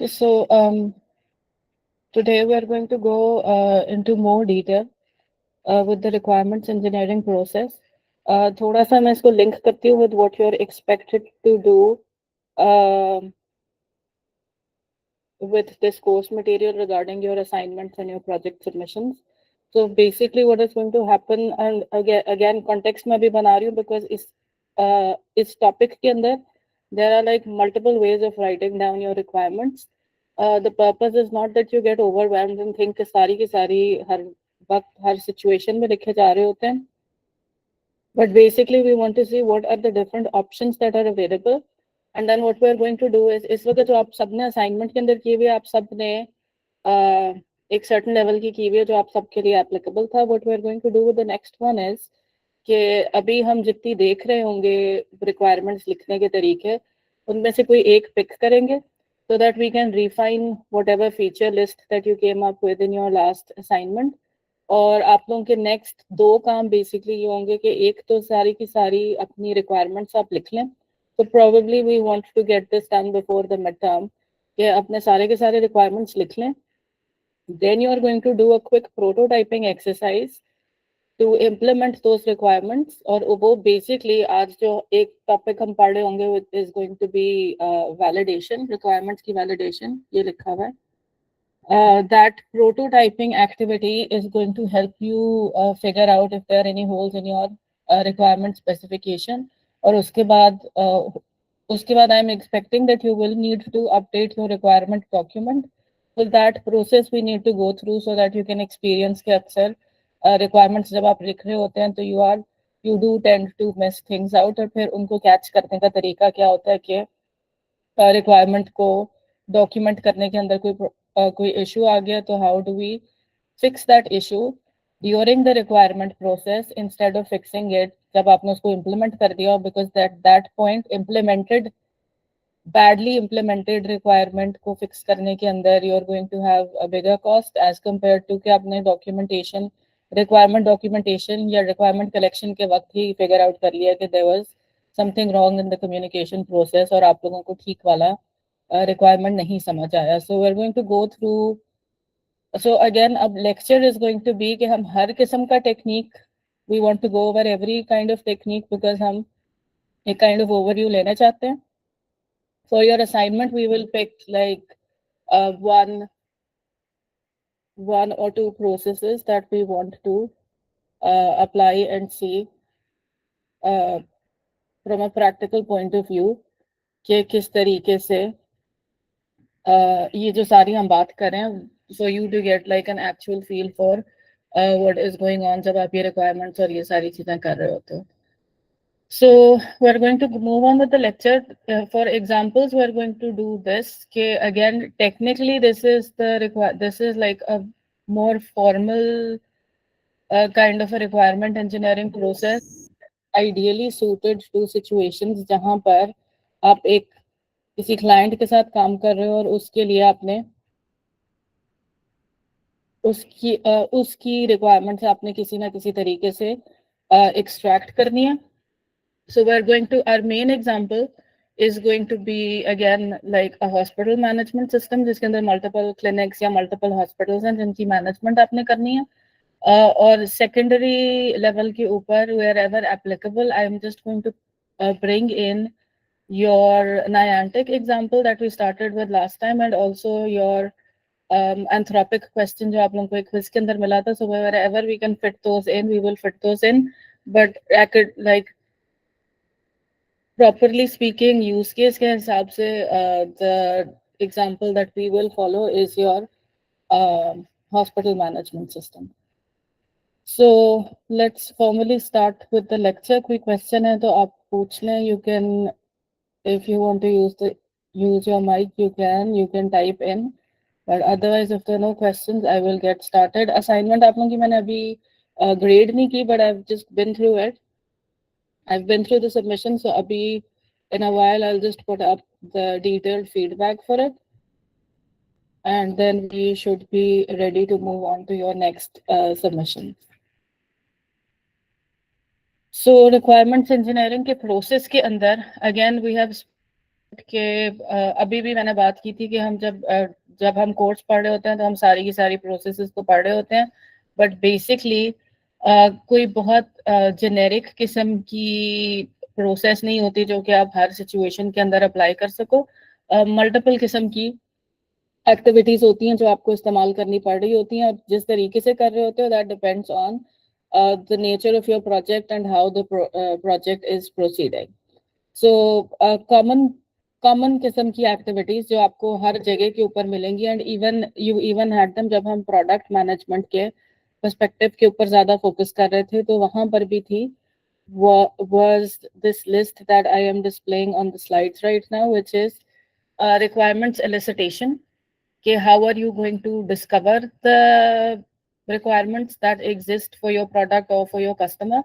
So today we are going to go into more detail with the requirements engineering process. थोड़ा सा मैं इसको link करती हूँ with what you are expected to do with this course material regarding your assignments and your project submissions. So basically what is going to happen, and again context में भी बना रही हूँ because इस topic के अंदर there are like multiple ways of writing down your requirements. The purpose is not that you get overwhelmed and think कि सारी की सारी हर वक्त हर situation में लिखे जा रहे होते हैं. But basically we want to see what are the different options that are available. And then what we are going to do is इस वक्त जो आप सबने assignment के अंदर किए हुए आप सबने एक certain level की हुई है जो आप सबके लिए applicable था. What we are going to do with the next one is कि अभी हम जितनी देख रहे होंगे requirements लिखने के तरीके उनमें से कोई एक pick करेंगे so that we can refine whatever feature list that you came up with in your last assignment. और आप लोगों के नेक्स्ट दो काम बेसिकली ये होंगे कि एक तो सारी की सारी अपनी रिक्वायरमेंट्स आप लिख लें. तो probably we want to get this done before the mid term कि अपने सारे के सारे रिक्वायरमेंट्स लिख लें. Then you are going to do a quick prototyping exercise to implement those requirements. और वो बेसिकली आज जो एक टॉपिक हम पढ़ रहे होंगे is going to be validation, requirements की वैलिडेशन. ये लिखा हुआ है. That prototyping activity is going to help you figure out if there are any holes in your requirement specification. और उसके बाद I am expecting that you will need to update your requirement document. So that process we need to go through so that you can experience के अक्सर requirements जब आप लिख रहे होते हैं तो you do tend to miss things out. और फिर उनको catch करने का तरीका क्या होता है कि requirement को document करने के अंदर कोई issue आ गया तो how do we fix that issue during the requirement process instead of fixing it जब आपने उसको implement कर दिया. because that point badly implemented requirement को fix करने के अंदर you are going to have a bigger cost as compared to कि आपने requirement documentation या requirement collection के वक्त ही figure out कर लिया कि there was something wrong in the communication process और आप लोगों को ठीक वाला requirement नहीं समझ आया. So we're going to go through. So again, अब lecture is going to be कि हम हर किस्म का technique, we want to go over every kind of technique because हम एक kind of overview लेना चाहते हैं. For your assignment, we will pick like one or two processes that we want to apply and see from a practical point of view कि किस तरीके से ये जो सारी हम बात कर रहे हैं for you to get like an actual feel for what is going on जब आप ये requirements और ये सारी चीजें कर रहे होते हो. So we're going to move on with the lecture. For examples, we're going to do this. Okay, again, technically, this is like a more formal kind of a requirement engineering process, ideally suited to situations जहाँ पर आप एक किसी client के साथ काम कर रहे हो और उसके लिए आपने उसकी requirements आपने किसी ना किसी तरीके से extract करनी है. So we're going to, our main example is going to be again like a hospital management system जिसके अंदर multiple clinics या multiple hospitals हैं जिनकी management आपने करनी है. और secondary level के ऊपर wherever applicable, I am just going to bring in your Niantic example that we started with last time and also your anthropic question जो आप लोगों को एक quiz के अंदर मिला था. So wherever we can fit those in, we will fit those in. But I could like properly speaking, use case के हिसाब से the example that we will follow is your hospital management system. So let's formally start with the lecture. कोई question है तो आप पूछ लें. You can, if you want to use your mic, you can type in. But otherwise, if there are no questions, I will get started. Assignment आप लोगों की मैंने अभी grade नहीं की, but I've just been through it. I've been through the submission, so abhi in a while I'll just put up the detailed feedback for it. And then we should be ready to move on to your next submission. So requirements engineering के process के अंदर, again we have के अभी भी मैंने बात की थी कि हम जब हम कोर्स पढ़ रहे होते हैं तो हम सारी की सारी प्रोसेसेस को पढ़ रहे होते हैं, बट बेसिकली कोई बहुत जेनेरिक किस्म की प्रोसेस नहीं होती जो कि आप हर सिचुएशन के अंदर अप्लाई कर सको। मल्टीपल किस्म की एक्टिविटीज होती हैं जो आपको इस्तेमाल करनी पड़ रही होती हैं, और जिस तरीके से कर रहे होते हो that depends on the nature of your project and how the project is proceeding. So common किस्म की एक्टिविटीज जो आपको हर जगह के ऊपर मिलेंगी, एंड इवन हैड देम जब हम प्रोडक्ट मैनेजमेंट के पर्सपेक्टिव के ऊपर ज्यादा फोकस कर रहे थे तो वहां पर भी थी, was this list that I am displaying on the slides right now, which is requirements elicitation. Okay, how are you going to discover the requirements that exist for your product or for your customer?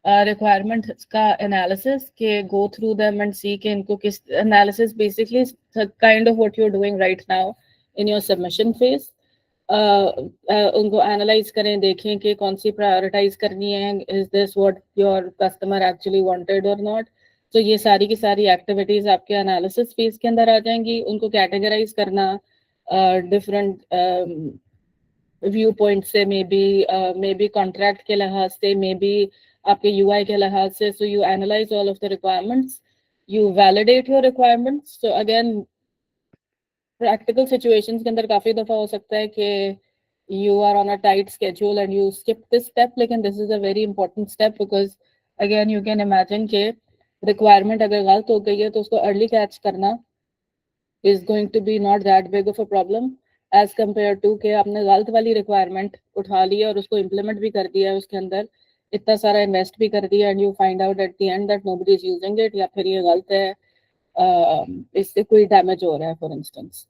Requirements का analysis के go through them and see कि इनको किस analysis basically is the kind of what you're doing right now in your submission phase. उनको analyze करें, देखें कि कौन सी prioritize करनी है, is this what your customer actually wanted or not. तो ये सारी की सारी activities आपके analysis phase के अंदर आ जाएंगी। उनको categorize करना different व्यू पॉइंट से, मे बी कॉन्ट्रैक्ट के लिहाज से, मे बी आपके यूआई के लिहाज से। So you analyse all of the requirements, you validate your requirements. So again practical situations के अंदर काफी दफा हो सकता है कि you are on a tight schedule and you skip this step, लेकिन this is a very important step because again you can imagine के रिक्वायरमेंट अगर गलत हो गई है तो उसको अर्ली कैच करना is going to be not that big of a problem as compared to कि आपने गलत वाली रिक्वायरमेंट उठा ली और उसको इम्प्लीमेंट भी कर दिया है, उसके अंदर इतना सारा इन्वेस्ट भी कर दिया, and you find out at the end that nobody is using it, या फिर ये गलत है, इससे कोई डैमेज हो रहा है फॉर इंस्टेंस।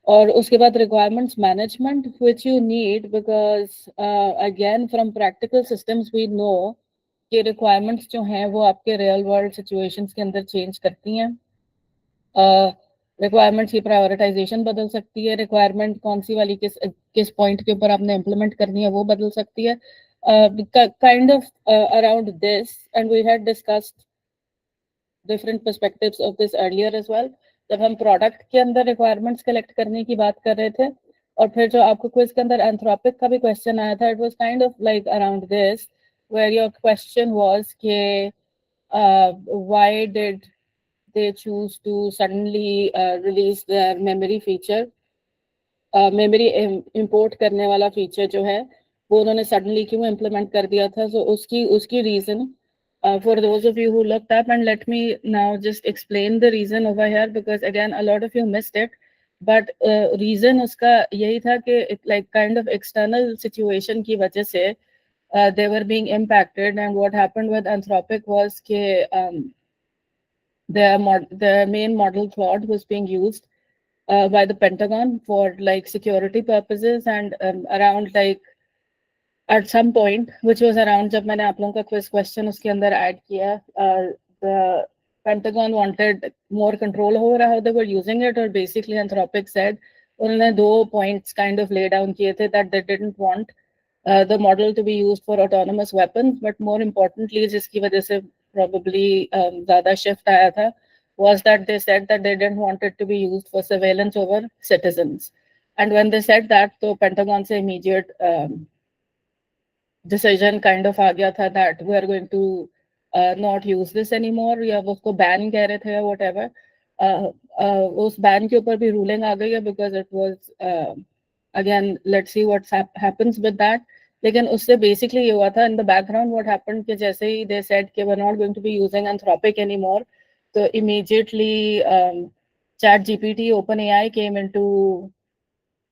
और उसके बाद requirements management which you need because again from practical systems we know कि रिक्वायरमेंट्स जो हैं वो आपके रियल वर्ल्ड सिचुएशंस के अंदर चेंज करती हैं। रिक्वायरमेंट्स की प्रायोरिटाइजेशन बदल सकती है, रिक्वायरमेंट कौन सी वाली किस पॉइंट के ऊपर आपने इम्प्लीमेंट करनी है वो बदल सकती है। Kind of around this, and we had discussed different perspectives of this earlier as well, जब हम प्रोडक्ट के अंदर रिक्वायरमेंट्स कलेक्ट करने की बात कर रहे थे। और फिर जो आपको क्विज के अंदर एंथ्रोपिक का भी क्वेश्चन आया था, it was kind of like around this where your question was के why did they choose to suddenly release their memory feature, memory import करने वाला feature जो है वो उन्होंने suddenly क्यों implement कर दिया था। So उसकी reason for those of you who looked up, and let me now just explain the reason over here because again a lot of you missed it, but reason उसका यही था कि like kind of external situation की वजह से they were being impacted, and what happened with Anthropic was कि the main model Claude was being used by the Pentagon for like security purposes, and around like at some point, which was around जब मैंने आप लोगों का quiz question उसके अंदर add किया, the Pentagon wanted more control over how they were using it, or basically Anthropic said उन्होंने दो points kind of lay down किए थे that they didn't want the model to be used for autonomous weapons, but more importantly जिसकी वजह से probably ज़्यादा shift आया था was that they said that they didn't want it to be used for surveillance over citizens. And when they said that, तो Pentagon से immediate decision kind of आ गया था that we are going to not use this anymore, या वो उसको ban कह रहे थे या whatever. उस ban के ऊपर भी ruling आ गई है because it was again let's see what happens with that. लेकिन उससे basically ये हुआ था in the background what happened कि जैसे ही they said कि we're not going to be using Anthropic anymore, so immediately ChatGPT, OpenAI came into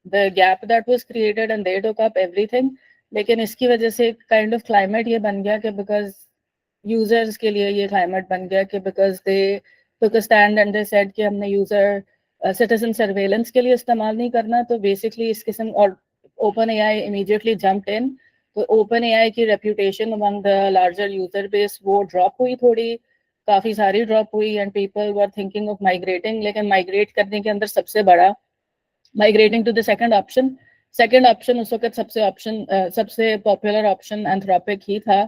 the gap that was created and they took up everything. लेकिन इसकी वजह से kind of climate ये बन गया कि बिकॉज यूजर्स के लिए ये क्लाइमेट बन गया कि because they took a stand and they said कि हमने यूजर सिटीजन सर्वेलेंस के लिए इस्तेमाल नहीं करना, तो बेसिकली इस किस्म, और Open AI immediately jumped in, तो ओपन एआई की reputation among the larger user base वो ड्रॉप हुई, थोड़ी काफी सारी ड्रॉप हुई, and people were thinking of migrating. लेकिन माइग्रेट करने के अंदर सबसे बड़ा migrating to the second option उस वक्त सबसे पॉपुलर ऑप्शन एंथ्रोपिक ही था,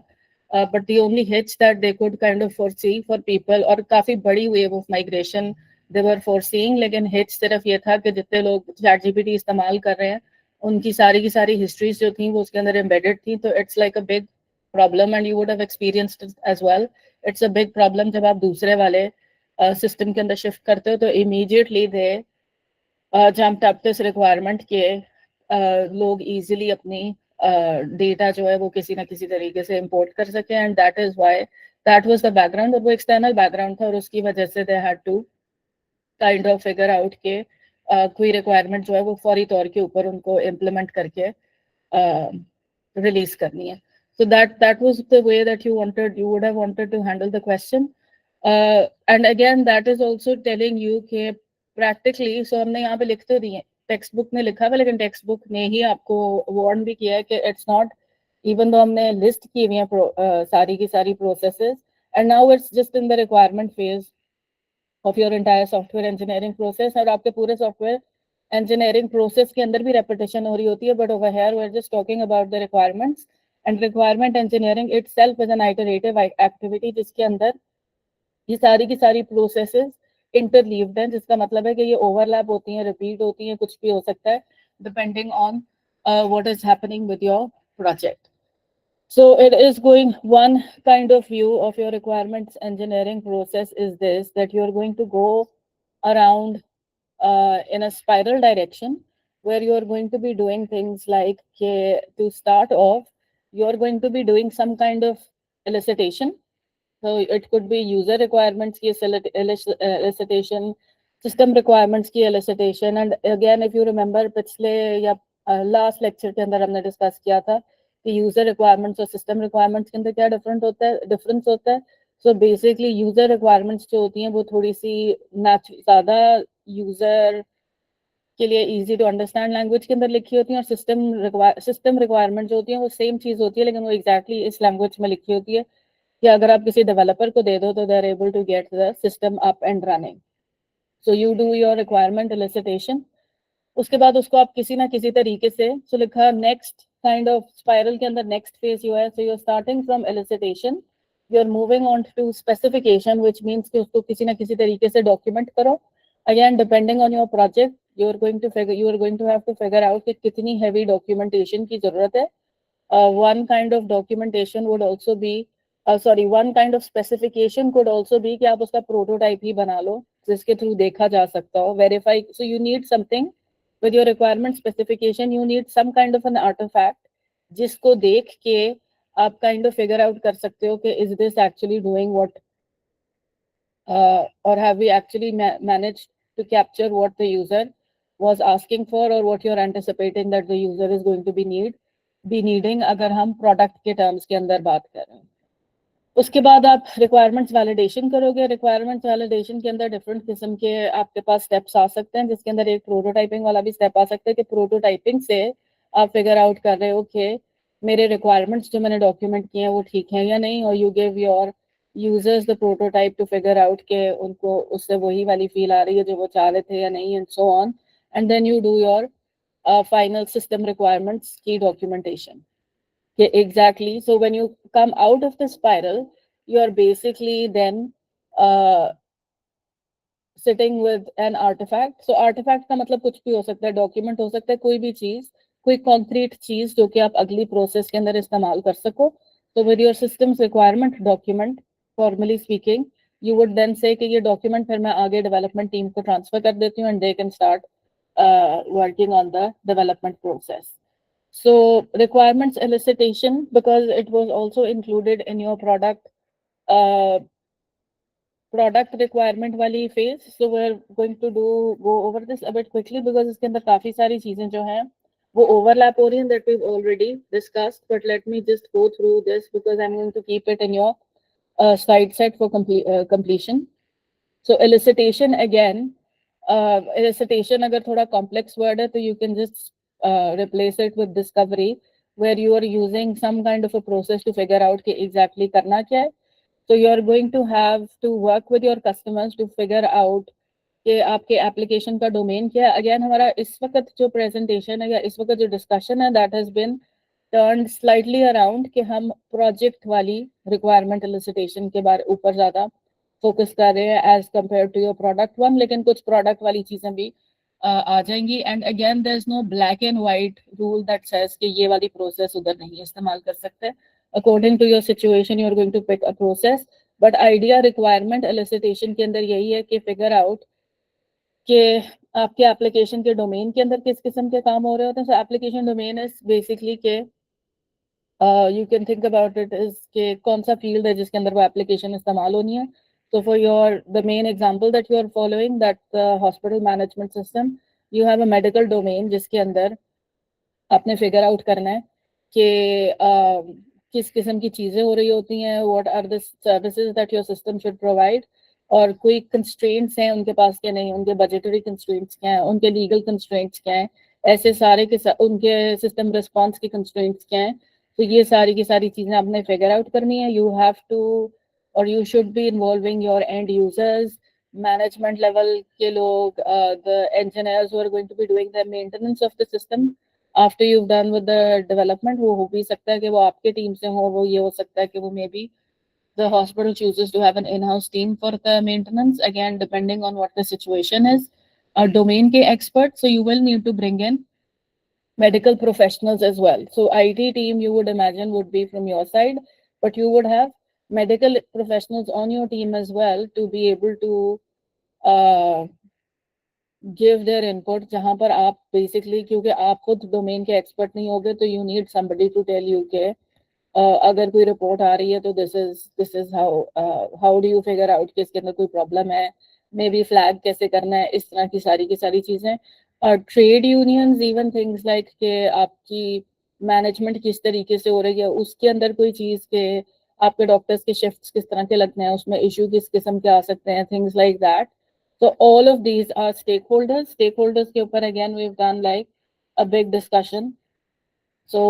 but the only hitch that they could kind of foresee for people, और काफी बड़ी वेव ऑफ माइग्रेशन दे वर फोरसीइंग, लेकिन हिच सिर्फ ये था कि जितने लोग ChatGPT इस्तेमाल कर रहे हैं उनकी सारी की सारी हिस्ट्रीज जो थी वो उसके अंदर एम्बेडेड थी. तो it's like a big problem and you would have experienced as well. It's a big problem जब आप दूसरे वाले सिस्टम के अंदर शिफ्ट करते हो तो immediately they jumped up this requirement के लोग इजीली अपनी डेटा जो है वो किसी ना किसी तरीके से इंपोर्ट कर सके. And that is why that was the background. और वो एक्सटर्नल बैकग्राउंड था और उसकी वजह से they had to kind of figure out के कोई रिक्वायरमेंट जो है वो फौरी तौर के ऊपर उनको इम्प्लीमेंट करके रिलीज करनी है. So that was the way that you would have wanted to handle the question. And again that is also telling you कि practically, so हमने यहाँ पे लिख तो दिए, टेक्स्ट बुक में लिखा हुआ, लेकिन टेक्स्ट बुक ने ही आपको वार्न भी किया है कि इट्स नॉट, इवन दो हमने लिस्ट की हुई है सारी की सारी processes, and now it's just in the requirement phase of your entire software engineering process. और आपके पूरे सॉफ्टवेयर इंजीनियरिंग प्रोसेस के अंदर भी रेपिटेशन हो रही होती है, but over here we are just talking about the requirements. And requirement engineering itself is an iterative activity जिसके अंदर ये सारी की सारी प्रोसेसेस इंटरलीव्ड हैं, जिसका मतलब है कि ये ओवरलैप होती हैं, रिपीट होती हैं, कुछ भी हो सकता है depending on what is happening with your project. So it is going, one kind of view of your requirements engineering process is this, that you're going to go around in a spiral direction where you're going to be doing things like, to start off, you're going to be doing some kind of elicitation. So it could be user requirements ki elicitation, system requirements ki elicitation. And again, if you remember, पिछले या last lecture के अंदर हमने discuss किया था कि user requirements और system requirements के अंदर क्या difference होता है. So basically user requirements जो होती हैं वो थोड़ी सी ज़्यादा user के लिए easy to understand language के अंदर लिखी होती हैं, और system requirement जो होती हैं वो same चीज़ होती है, लेकिन वो exactly इस language में लिखी होती है कि अगर आप किसी डेवलपर को दे दो तो they are able to get the system up and running. So you do your requirement elicitation. उसके बाद उसको आप किसी ना किसी तरीके से, सो लिखा नेक्स्ट काइंड ऑफ स्पाइरल के अंदर नेक्स्ट फेज यू है. So you are starting from elicitation, you are moving on to specification, which means कि उसको किसी ना किसी तरीके से डॉक्यूमेंट करो. Again depending on your project you are going to have to figure out कि कितनी हैवी डॉक्यूमेंटेशन की जरूरत है. One kind of documentation would also be one kind of specification could also be कि आप उसका prototype ही बना लो जिसके through देखा जा सकता हो, verify. So you need something with your requirement specification, you need some kind of an artifact जिसको देख के आप kind of figure out कर सकते हो कि is this actually doing what or have we actually managed to capture what the user was asking for or what you're anticipating that the user is going to be needing अगर हम product के terms के अंदर बात कर रहे हैं. उसके बाद आप रिक्वायरमेंट्स वैलिडेशन करोगे. रिक्वायरमेंट्स वैलिडेशन के अंदर डिफरेंट किस्म के आपके पास स्टेप्स आ सकते हैं, जिसके अंदर एक प्रोटोटाइपिंग वाला भी स्टेप आ सकता है कि प्रोटोटाइपिंग से आप फिगर आउट कर रहे हो कि मेरे रिक्वायरमेंट्स जो मैंने डॉक्यूमेंट किए हैं वो ठीक हैं या नहीं, और you give your users the prototype to figure out के उनको उससे वही वाली फील आ रही है जो वो चाह रहे थे या नहीं, and so on. And then you do your final system requirements key documentation. Yeah, exactly. So when you come out of the spiral, you are basically then sitting with an artifact. So artifact का मतलब कुछ भी हो सकता है, document हो सकता है, कोई भी चीज, कोई concrete चीज जो कि आप अगली process के अंदर इस्तेमाल कर सको. So with your systems requirement document, formally speaking, you would then say कि ये document फिर मैं आगे development team को transfer कर देती हूँ and they can start working on the development process. So requirements elicitation, because it was also included in your product requirement वाली phase. So we're going to go over this a bit quickly because इसके अंदर काफी सारी चीजें जो हैं वो overlap हो रही हैं that we've already discussed. But let me just go through this because I'm going to keep it in your slide set for completion. So elicitation again. Elicitation अगर थोड़ा complex word है तो you can just replace it with discovery, where you are using some kind of a process to figure out कि exactly करना क्या है. So you are going to have to work with your customers to figure out कि आपके application का domain क्या है. Again हमारा इस वक्त जो presentation है या इस वक्त जो discussion है that has been turned slightly around कि हम project वाली requirement elicitation के बारे ऊपर ज़्यादा फोकस कर रहे हैं as compare to your product one, लेकिन कुछ प्रोडक्ट वाली चीजें भी आ जाएंगी. And again there is no black and white rule that says कि ये वाली प्रोसेस उधर नहीं इस्तेमाल कर सकते. According to your situation you are going to pick a process. But idea requirement elicitation के अंदर यही है कि फिगर आउट कि आपके एप्लीकेशन के डोमेन के अंदर किस किस्म के काम हो रहे होते हैं. So application domain is basically के you can think about it is के कौन सा फील्ड है जिसके अंदर वो एप्लीकेशन इस्तेमाल होनी है. So for your the main example that you are following, that the hospital management system, you have a medical domain जिसके अंदर आपने फिगर आउट करना है कि किस किस्म की चीजें हो रही होती हैं, what are the services that your system should provide, और कोई कंस्ट्रेंट्स हैं उनके पास क्या नहीं, उनके बजटरी कंस्ट्रेंट्स क्या हैं, उनके लीगल कंस्ट्रेंट्स क्या हैं, ऐसे सारे के उनके सिस्टम रिस्पॉन्स की कंस्ट्रेंट्स क्या हैं. तो ये सारी की सारी चीजें आपने फिगर आउट करनी है. यू हैव टू और you should be involving your end users, management level के लोग, the engineers who are going to be doing the maintenance of the system after you've done with the development. वो हो भी सकता है कि वो आपके टीम से हो, वो ये हो सकता है कि वो maybe the hospital chooses to have an in-house team for the maintenance, again depending on what the situation is. A domain के expert, so you will need to bring in medical professionals as well. So IT team you would imagine would be from your side, but you would have medical professionals on your team as well to be able to give their input. जहाँ पर आप basically, क्योंकि आप खुद domain के expert नहीं होगे, तो you need somebody to tell you कि अगर कोई रिपोर्ट आ रही है तो this is how do you figure out कि इसके अंदर कोई प्रॉब्लम है, मे बी फ्लैग कैसे करना है, इस तरह की सारी चीजें. Trade unions even things like के आपकी मैनेजमेंट किस तरीके से हो रही है, उसके अंदर कोई चीज के आपके डॉक्टर्स के शिफ्ट्स किस तरह के लगते हैं, उसमें इशू किस किस्म के आ सकते हैं, things like that. So all of these are stakeholders. Stakeholders के ऊपर again we've done like a big discussion. So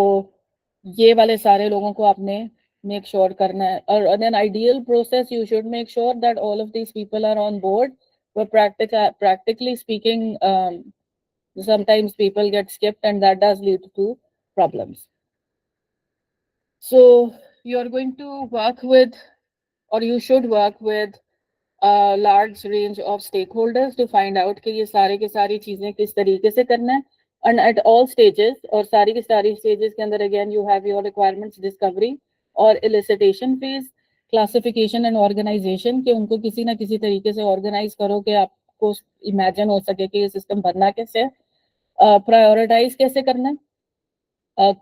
ये वाले सारे लोगों को आपने make sure करना है. और in an ideal process you should make sure that all of these people are on board. But practically speaking, sometimes people get skipped and that does lead to problems. So you're going to work with, or you should work with a large range of stakeholders to find out कि ये सारे के सारी चीजें किस तरीके से करना है. And at all stages, और सारी की सारी stages के अंदर again you have your requirements discovery और elicitation phase, classification and organization, कि उनको किसी ना किसी तरीके से organize करो कि आपको imagine हो सके कि ये system बनना कैसे है, prioritize कैसे करना है,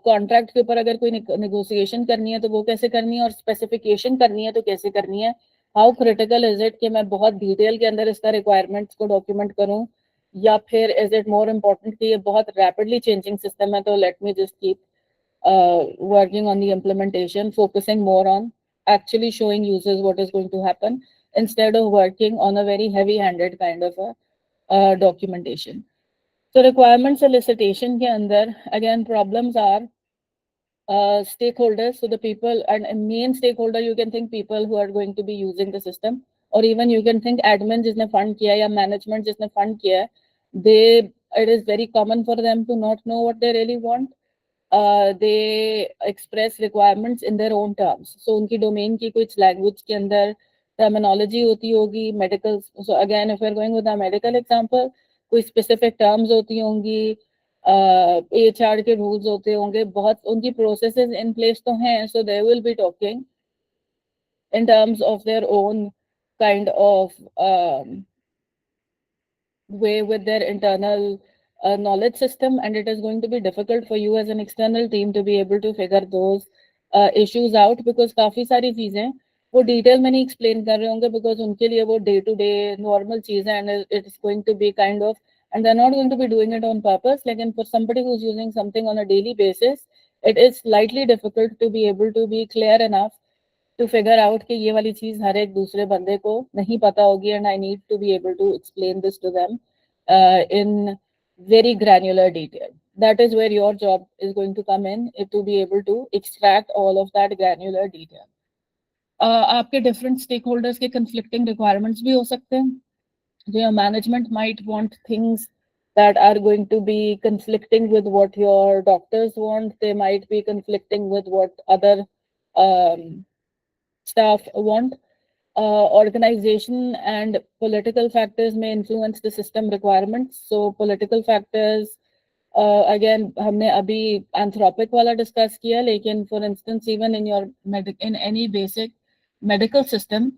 कॉन्ट्रैक्ट के ऊपर अगर कोई नेगोशिएशन करनी है तो वो कैसे करनी है, और स्पेसिफिकेशन करनी है तो कैसे करनी है. हाउ क्रिटिकल इज इट कि मैं बहुत डिटेल के अंदर इसका रिक्वायरमेंट्स को डॉक्यूमेंट करूं, या फिर इज इट मोर इम्पोर्टेंट कि ये बहुत रैपिडली चेंजिंग सिस्टम है तो let me just keep working on the implementation, focusing more on actually showing users what is going to happen instead of working on a very heavy-handed kind of a documentation. So requirement solicitation के अंदर again problems are stakeholders. So the people, and a main stakeholder you can think people who are going to be using the system, or even you can think admin जिसने fund किया या management जिसने fund किया है, it is very common for them to not know what they really want. They express requirements in their own terms. So उनकी domain की कुछ language के अंदर terminology होती होगी, medical. So again, if we're going with a medical example, कोई specific terms होती होंगी, HR के rules होते होंगे, बहुत उनकी processes in place तो हैं. So they will be talking in terms of their own kind of way with their internal knowledge system, and it is going to be difficult for you as an external team to be able to figure those issues out, because काफी सारी चीजें वो detail में नहीं explain कर रहे होंगे, because उनके लिए वो डे टू डे नॉर्मल चीज है, and it is going to be kind of, and they're not going to be doing it on purpose. Like, and for somebody who's using something on a daily basis, it is slightly difficult to be able to be clear enough to figure out कि ये वाली चीज हर एक दूसरे बंदे को नहीं पता होगी, and I need to be able to explain this to them in very granular detail. That is where your job is going to come in, to be able to extract all of that granular detail. आपके different stakeholders के conflicting requirements भी हो सकते हैं. Your management might want things that are going to be conflicting with what your doctors want. They might be conflicting with what other staff want. organization and political factors may influence the system requirements. So political factors, again हमने अभी anthropic वाला discuss किया, लेकिन for instance even in any basic medical system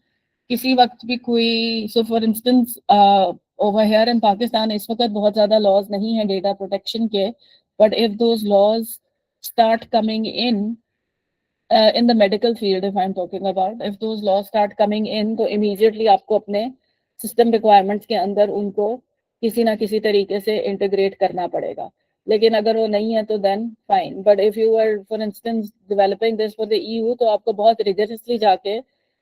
किसी वक्त भी कोई, so for instance over here in Pakistan इस वक्त बहुत ज़्यादा laws नहीं है data protection के, but if those laws start coming in the medical field, if I'm talking about, if those laws start coming in, तो immediately आपको अपने system requirements के अंदर उनको किसी ना किसी तरीके से integrate करना पड़ेगा. लेकिन अगर वो नहीं है तो then fine. But if you were, for instance, developing this for the EU, तो आपको बहुत rigorously जाके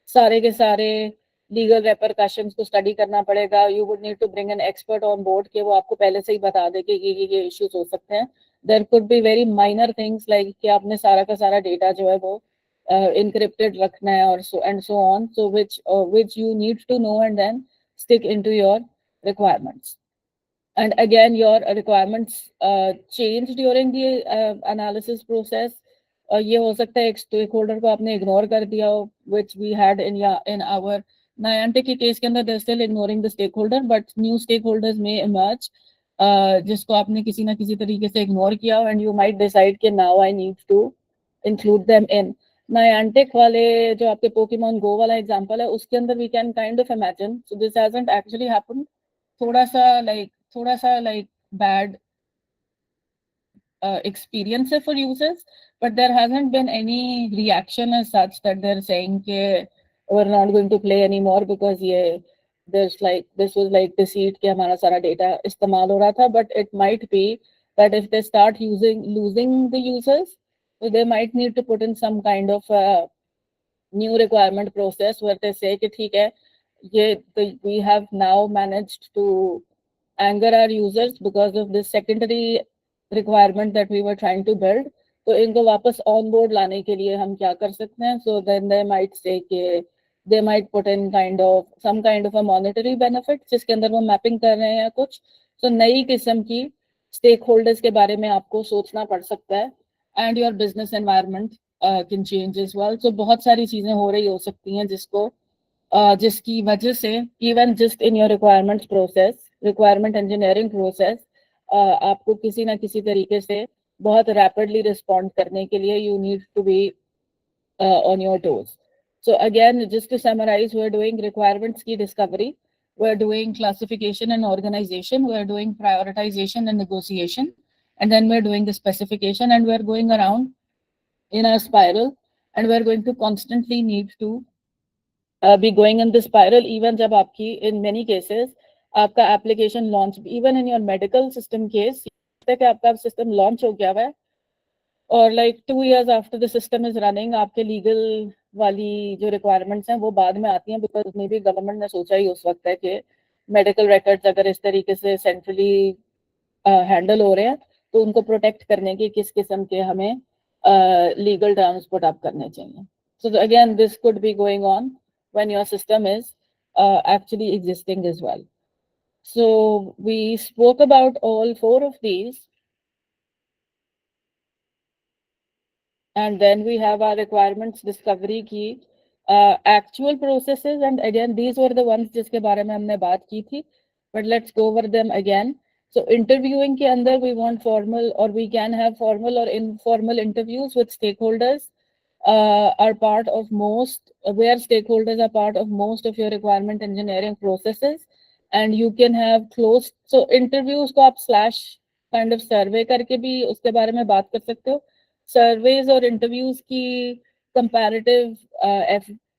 सारे के सारे legal repercussions को study करना पड़ेगा. You would need to bring an expert on board कि वो आपको पहले से ही बता दे कि ये issues हो सकते हैं. There could be very minor things like कि आपने सारा का सारा data जो है वो encrypted रखना है और so on, so which you need to know and then stick into your requirements. And again, your requirements change during the analysis process. ये हो सकता है एक stakeholder को आपने ignore कर दिया हो, which we had in our Niantic के case के अंदर they're still ignoring the stakeholder, but new stakeholders may emerge जिसको आपने किसी ना किसी तरीके से ignore किया हो, and you might decide कि now I need to include them in. Niantic वाले जो आपके Pokemon Go वाला example है, उसके अंदर we can kind of imagine, so this hasn't actually happened. थोड़ा सा like bad experience for users, but there hasn't been any reaction as such that they're saying कि we're not going to play anymore because this was like deceit कि हमारा सारा data इस्तेमाल हो रहा था. But it might be that if they start losing the users, so they might need to put in some kind of new requirement process where they say कि ठीक है we have now managed to anger our users because of this secondary requirement that we were trying to build. तो इनको वापस on board लाने के लिए हम क्या कर सकते हैं? So then they might say कि they might put in some kind of a monetary benefit जिसके अंदर वो mapping कर रहे हैं कुछ. So नई किस्म की stakeholders के बारे में आपको सोचना पड़ सकता है, and your business environment can change as well. So बहुत सारी चीजें हो रही हो सकती हैं जिसकी वजह से even just in your requirement engineering process आपको किसी ना किसी तरीके से बहुत rapidly respond करने के लिए you need to be on your toes. So again, just to summarize, we're doing requirements key discovery, we're doing classification and organization, we're doing prioritization and negotiation, and then we're doing the specification, and we're going around in a spiral, and we're going to constantly need to be going in this spiral even जब आपकी in many cases आपका application launch, even in your medical system case, कि आपका system launch हो गया है और like 2 years after the system is running आपके legal वाली जो requirements हैं वो बाद में आती हैं, because maybe government ने सोचा ही उस वक्त है कि medical records अगर इस तरीके से centrally handle हो रहे हैं तो उनको protect करने की किस किस्म के हमें legal terms put up करने चाहिए. So again, this could be going on when your system is actually existing as well. So we spoke about all 4 of these. And then we have our requirements discovery की actual processes, and again these were the ones जिसके बारे में हमने बात की थी, but let's go over them again. So interviewing के अंदर we want formal, or we can have formal or informal interviews with stakeholders are part of most, where stakeholders are part of most of your requirement engineering processes, and you can have closed, so interviews को आप slash kind of survey करके भी उसके बारे में बात कर सकते हो. Surveys और interviews की comparative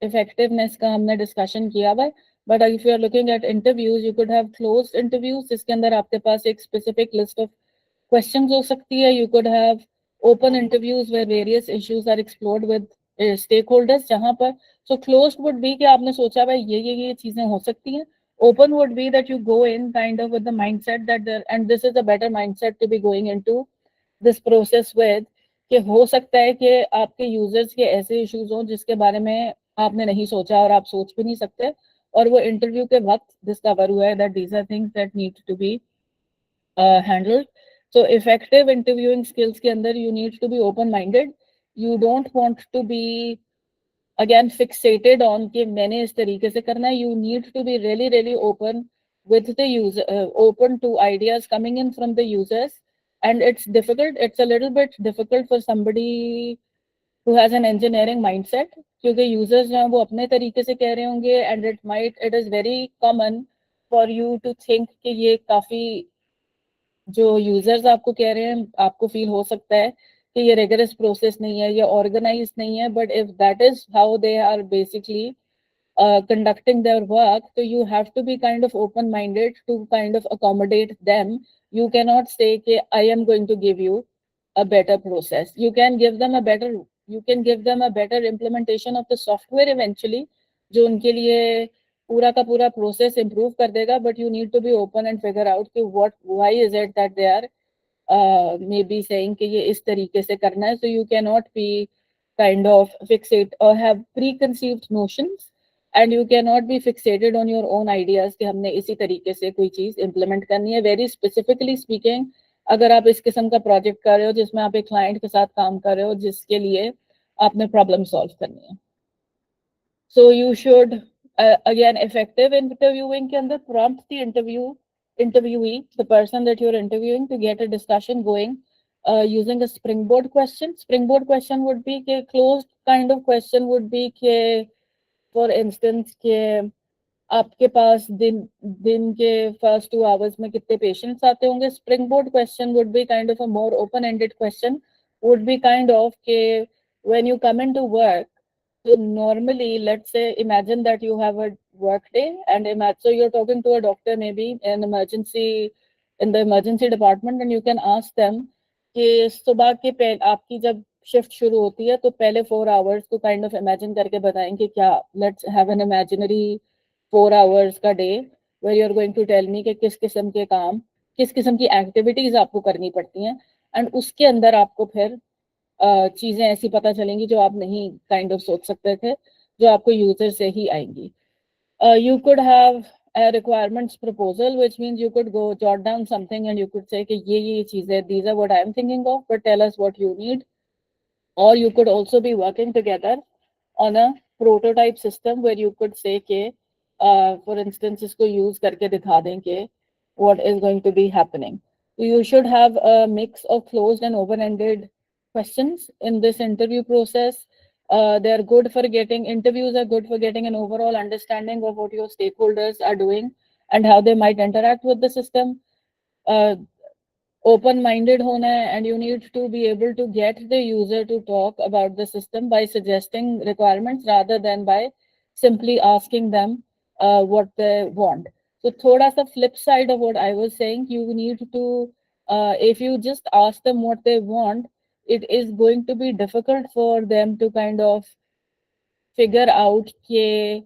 effectiveness का हमने discussion किया हुआ है. But if you are looking at interviews, you could have closed interviews जिसके अंदर आपके पास एक specific list of questions हो सकती है. You could have open interviews where various issues are explored with stakeholders जहाँ पर, so closed would be कि आपने सोचा भाई ये चीजें हो सकती हैं. Open would be that you go in kind of with the mindset that and this is a better mindset to be going into this process with, कि हो सकता है कि आपके यूजर्स के ऐसे इश्यूज हों जिसके बारे में आपने नहीं सोचा और आप सोच भी नहीं सकते, और वो इंटरव्यू के वक्त डिस्कवर हुआ है that these are things that need to be handled. So effective interviewing skills के अंदर you need to be open minded. You don't want to be again fixated on कि मैंने इस तरीके से करना है. You need to be really really open with the user, open to ideas coming in from the users. And it's difficult, it's a little bit difficult for somebody who has an engineering mindset, क्योंकि users जो हैं वो अपने तरीके से कह रहे होंगे, and it is very common for you to think कि ये काफी जो यूजर्स आपको कह रहे हैं आपको फील हो सकता है कि ये रेगरस प्रोसेस नहीं है, ये ऑर्गेनाइज नहीं है. But if that is how they are basically conducting their work, so you have to be kind of open minded to kind of accommodate them. You cannot say कि I am going to give you a better process. You can give them a better implementation of the software eventually, जो उनके लिए पूरा का पूरा process improve कर देगा. But you need to be open and figure out कि why is it that they are maybe saying कि ये इस तरीके से करना है. So you cannot be kind of fixate or have preconceived notions, and you cannot be fixated on your own ideas कि हमने इसी तरीके से कोई चीज implement करनी है. Very specifically speaking, अगर आप इस किस्म का प्रोजेक्ट कर रहे हो जिसमें आप एक क्लाइंट के साथ काम कर रहे हो जिसके लिए आपने प्रॉब्लम सॉल्व करनी है. So you should again effective interviewing के अंदर prompt the interviewee, the person that you're interviewing, to get a discussion going using a springboard question. Springboard question would be के closed kind of question would be के for instance के आपके पास दिन के first 2 hours में कितने patients आते होंगे. Springboard question would be kind of a more open-ended question, would be kind of के when you come into work. So normally, let's say, imagine that you have a work day, and so you're talking to a doctor maybe in the emergency department, and you can ask them कि सुबह के पहले आपकी जब shift शुरू होती है तो पहले 4 hours को काइंड ऑफ इमेजिन करके बताएं कि क्या, let's have an imaginary 4 hours का day where you are going to tell me कि किस किस्म के काम, किस किस्म की एक्टिविटीज आपको करनी पड़ती हैं. एंड उसके अंदर आपको फिर चीजें ऐसी पता चलेंगी जो आप नहीं काइंड ऑफ सोच सकते थे, जो आपको यूजर से ही आएंगी. You could have a requirements proposal, which means you could go jot down something and you could say कि ये चीजें, these are what I am thinking of, but tell us what you need. Or you could also be working together on a prototype system where you could say कि for instance इसको use करके दिखा दें कि what is going to be happening. So you should have a mix of closed and open-ended questions in this interview process. They're good for getting interviews are good for getting an overall understanding of what your stakeholders are doing and how they might interact with the system. Open-minded hona hai, and you need to be able to get the user to talk about the system by suggesting requirements rather than by simply asking them what they want. So thoda sa flip side of what I was saying, you need to if you just ask them what they want, it is going to be difficult for them to kind of figure out कि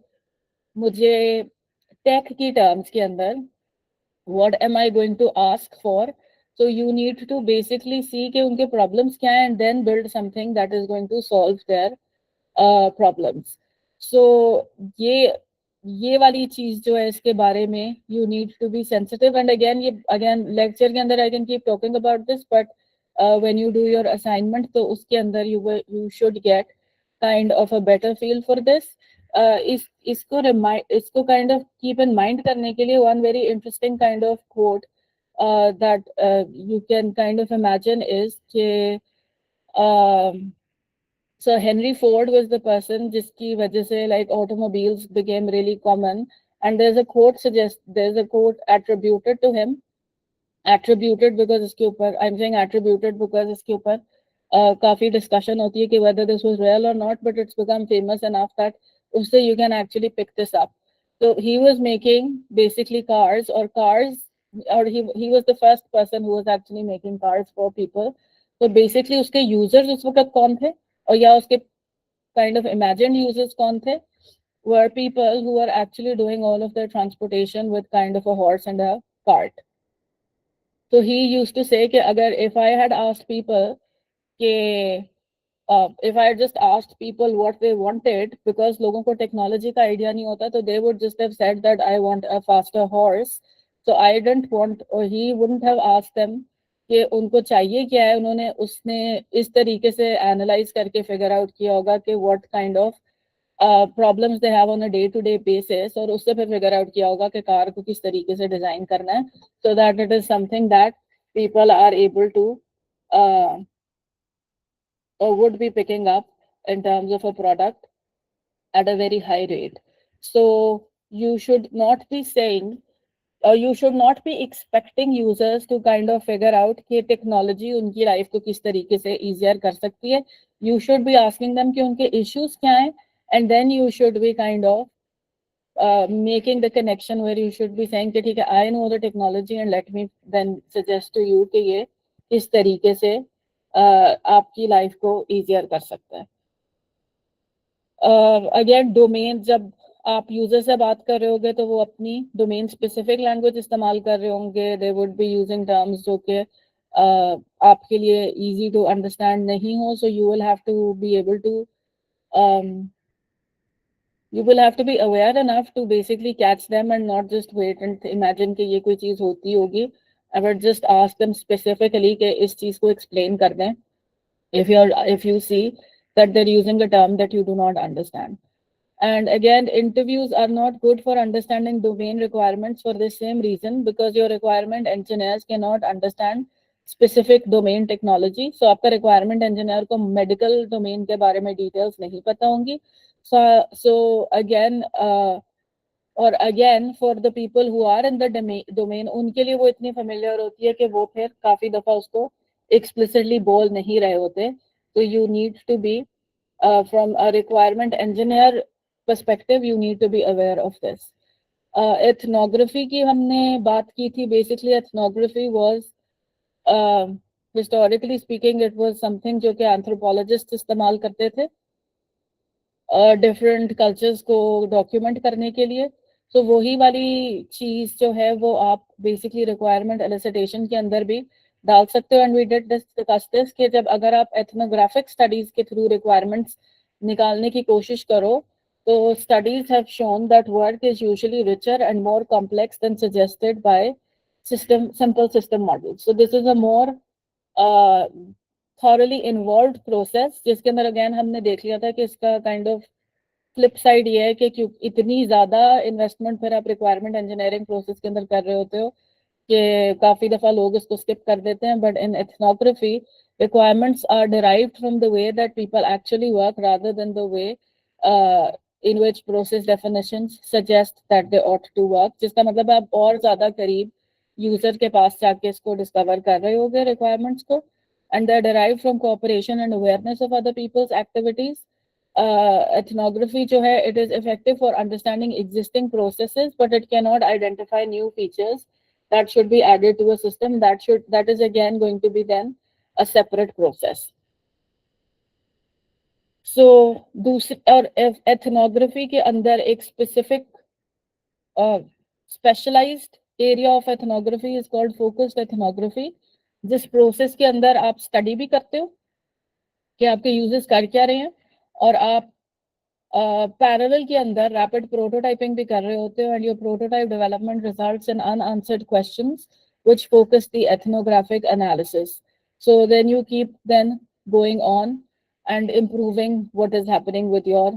मुझे take की terms के अंदर what am I going to ask for. So you need to basically see कि उनके problems क्या हैं and then build something that is going to solve their problems. So ये वाली चीज जो है इसके बारे में you need to be sensitive. And again lecture के अंदर I can keep talking about this, but when you do your assignment तो उसके अंदर you should get kind of a better feel for this. इसको kind of keep in mind करने के लिए one very interesting kind of quote that you can kind of imagine is कि so Henry Ford was the person जिसकी वजह से like automobiles became really common, and there's a quote attributed to him, attributed because इसके ऊपर I'm saying attributed because इसके ऊपर काफी discussion होती है कि whether this was real or not, but it's become famous enough that उससे you can actually pick this up. So he was making basically cars, or he was the first person who was actually making cars for people. So basically उसके users उस वक्त कौन थे और या उसके kind of imagined users कौन थे, were people who were actually doing all of their transportation with kind of a horse and a cart. So he used to say कि अगर if I had asked people कि if I had just asked people what they wanted, because लोगों को technology का idea नहीं होता, तो they would just have said that I want a faster horse. So I didn't want, or he wouldn't have asked them कि उनको चाहिए क्या है. उसने इस तरीके से analyze करके figure out किया होगा कि what kind of problems they have on a day to day basis, और उससे फिर फिगर आउट किया होगा कि कार को किस तरीके से डिजाइन करना है, so that it is something that people are able to would be picking up in terms of a product at a very high rate. So you should not be saying, you should not be expecting users to kind of figure out कि technology उनकी life को किस तरीके से easier कर सकती है. You should be asking them कि उनके issues क्या हैं, and then you should be kind of making the connection where you should be saying कि ठीक है, I know the technology and let me then suggest to you कि ये किस तरीके से आपकी लाइफ को easier कर सकता है. अगेन डोमेन, जब आप यूजर से बात कर रहे होंगे तो वो अपनी डोमेन स्पेसिफिक लैंग्वेज इस्तेमाल कर रहे होंगे. They would be using terms जो कि आपके लिए इजी टू अंडरस्टैंड नहीं हो. So you will have to be able to you will have to be aware enough to basically catch them and not just wait and imagine कि ये कोई चीज होती होगी. I would just ask them specifically कि इस चीज को explain कर दें if you see that they're using a term that you do not understand. And again, interviews are not good for understanding domain requirements for the same reason, because your requirement engineers cannot understand specific domain technology. So आपका requirement engineer को medical domain के बारे में details नहीं पता होंगी. So again, और again for the people who are in the domain, उनके लिए वो इतनी familiar होती है कि वो फिर काफी दफा उसको explicitly बोल नहीं रहे होते. So you need to be from a requirement engineer perspective, you need to be aware of this. Ethnography की हमने बात की थी. Basically ethnography was historically speaking it was something जो कि anthropologists इस्तेमाल करते थे डिफरेंट कल्चर्स को डॉक्यूमेंट करने के लिए. सो वही वाली चीज जो है वो आप बेसिकली रिक्वायरमेंट एलिसिटेशन के अंदर भी डाल सकते हो. And we did discuss this कि जब अगर आप एथनोग्राफिक स्टडीज के थ्रू रिक्वायरमेंट्स निकालने की कोशिश करो तो studies have shown that work is usually richer and more complex than suggested by simple system model. So this is a more thoroughly involve process, जिसके अंदर अगेन हमने देख लिया था कि इसका काइंड ऑफ फ्लिप साइड ये है कि क्यों इतनी ज्यादा इन्वेस्टमेंट फिर आप रिक्वायरमेंट इंजीनियरिंग प्रोसेस के अंदर कर रहे होते हो कि काफी दफा लोग इसको स्किप कर देते हैं. But in ethnography requirements are derived from the way that people actually work rather than the way in which process definitions suggest that they ought to work. जिसका मतलब आप और ज्यादा करीब यूजर के पास जाके इसको डिस्कवर कर रहे होगे रिक्वायरमेंट्स को. and they're derived from cooperation and awareness of other people's activities. Ethnography जो है, it is effective for understanding existing processes, but it cannot identify new features that should be added to a system. That is again going to be then a separate process. So दूसरी और ethnography के अंदर एक specific specialized area of ethnography is called focused ethnography. जिस process के अंदर आप study भी करते हो कि आपके यूजर्स कर क्या रहे हैं, और आप पैरेलल के अंदर रैपिड प्रोटोटाइपिंग भी कर रहे होते हो. And your prototype development results in unanswered questions which focus the ethnographic analysis. So then you keep then going on and improving what is happening with your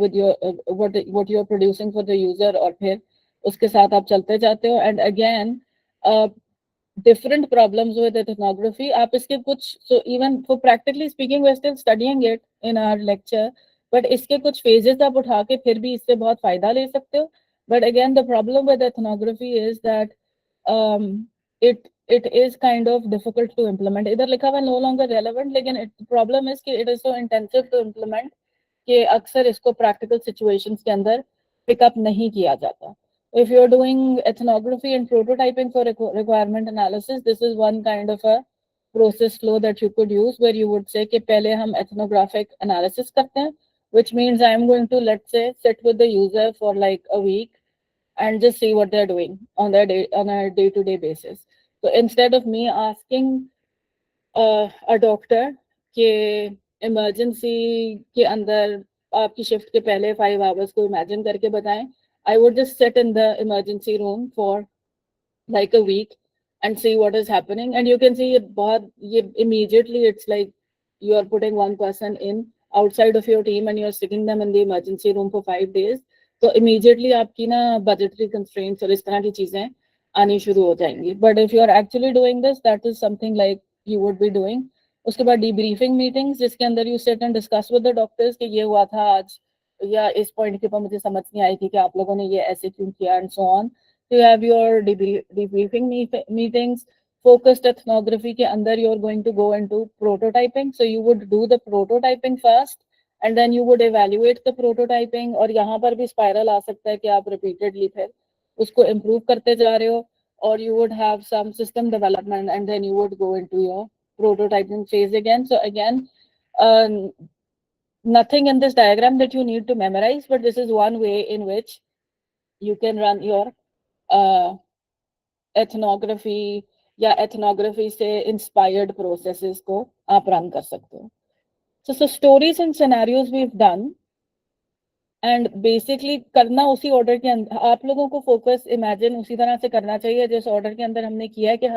what you're producing for the user, और फिर उसके साथ आप चलते जाते हो. and again different problems with ethnography. आप इसके कुछ, so even for practically speaking we're still studying it in our lecture, but इसके कुछ phases आप उठा के फिर भी इससे बहुत फायदा ले सकते हो. But again the problem with ethnography is that it is kind of difficult to implement. इधर लिखा हुआ no longer relevant, लेकिन the problem is कि it is so intensive to implement कि अक्सर इसको practical situations के अंदर pick up नहीं किया जाता. If you're doing ethnography and prototyping for requirement analysis, this is one kind of a process flow that you could use, where you would say कि पहले हम ethnographic analysis करते हैं, which means I'm going to, let's say, sit with the user for like a week and just see what they're doing on a day-to-day basis. So instead of me asking a doctor कि emergency के अंदर आपकी shift के पहले 5 hours को imagine करके बताएं, I would just sit in the emergency room for like a week and see what is happening. And you can see it immediately. It's like you are putting one person in outside of your team and you're sticking them in the emergency room for 5 days, तो immediately आपकी ना budgetary constraints और इस तरह की चीजें आनी शुरू हो जाएंगी. But if you're actually doing this, that is something like you would be doing. उसके बाद debriefing meetings जिसके अंदर you sit and discuss with the doctors कि ये हुआ था आज, या इस पॉइंट के ऊपर मुझे समझ नहीं आई थी कि आप लोगों ने ये ऐसे क्यों किया, and so on. So you have your debriefing meetings. Focused ethnography के अंदर you're going to go into prototyping. So you would do the prototyping first and then you would evaluate the prototyping. और यहाँ पर भी spiral आ सकता है कि आप repeatedly फिर उसको improve करते जा रहे हो, or you would have some system development and then you would go into your prototyping phase again. So again, nothing in this diagram that you need to memorize, but this is one way in which you can run your ethnography या ethnography से inspired processes को आप run कर सकते हो. So stories and scenarios we've done, and basically करना उसी order के अंदर, आप लोगों को focus imagine उसी तरह से करना चाहिए जिस order के अंदर हमने किया है कि